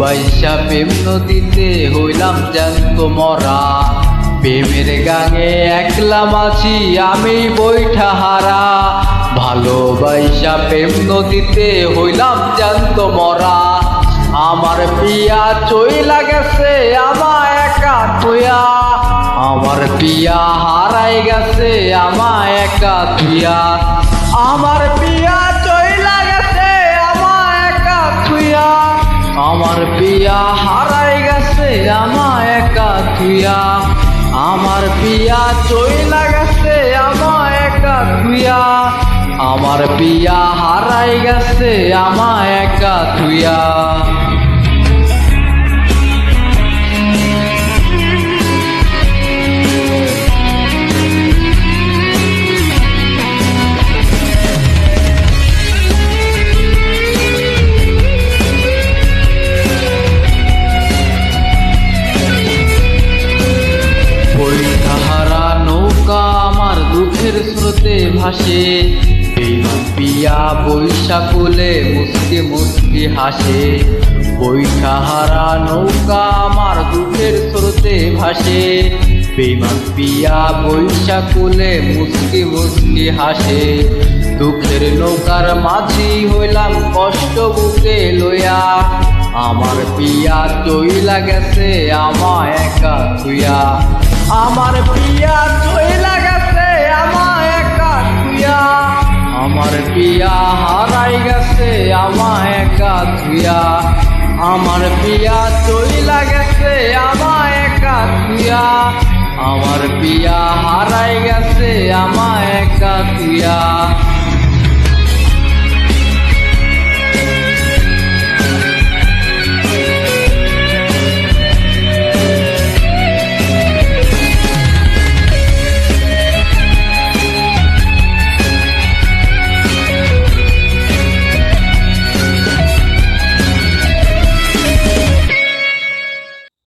ভালোবাসা প্রেম নদীতে হইলাম জ্যান্ত মরা। প্রেমের গাঙে একলা মাছি আমি বৈঠা হারা। ভালোবাসা প্রেম নদীতে হইলাম জ্যান্ত মরা। আমার পিয়া চইলা গেছে আমায় একা থুইয়া। আমার পিয়া হারাই গেছে আমায় একা থুইয়া। আমার পিয়া চইলা গেছে আমায় একা থুইয়া। আমার পিয়া হারাই গেছে আমায় একা থুইয়া। আমার পিয়া চইলা গেছে আমায় একা থুইয়া। আমার পিয়া হারাই গেছে আমায় একা থুইয়া। আমার দুঃখের স্রোতে ভাসে। বেঈমান পিয়া বৈশা কোলে মুস্কি মুস্কি হাসে। বৈঠাহারা নৌকা আমার দুঃখের স্রোতে ভাসে। বেঈমান পিয়া বৈশা কোলে মুস্কি মুস্কি হাসে। দুঃখের নৌকার মাঝি হইলাম কষ্ট বুকে লইয়া। আমার পিয়া চইলা গেছে আমায় একা থুইয়া। আমার পিয়া চইলা গেছে আমায় একা থুইয়া। আমার পিয়া হারাই গেছে আমায় একা থুইয়া। আমার পিয়া চইলা গেছে আমায় একা থুইয়া। আমার পিয়া হারাই গেছে আমায় একা থুইয়া।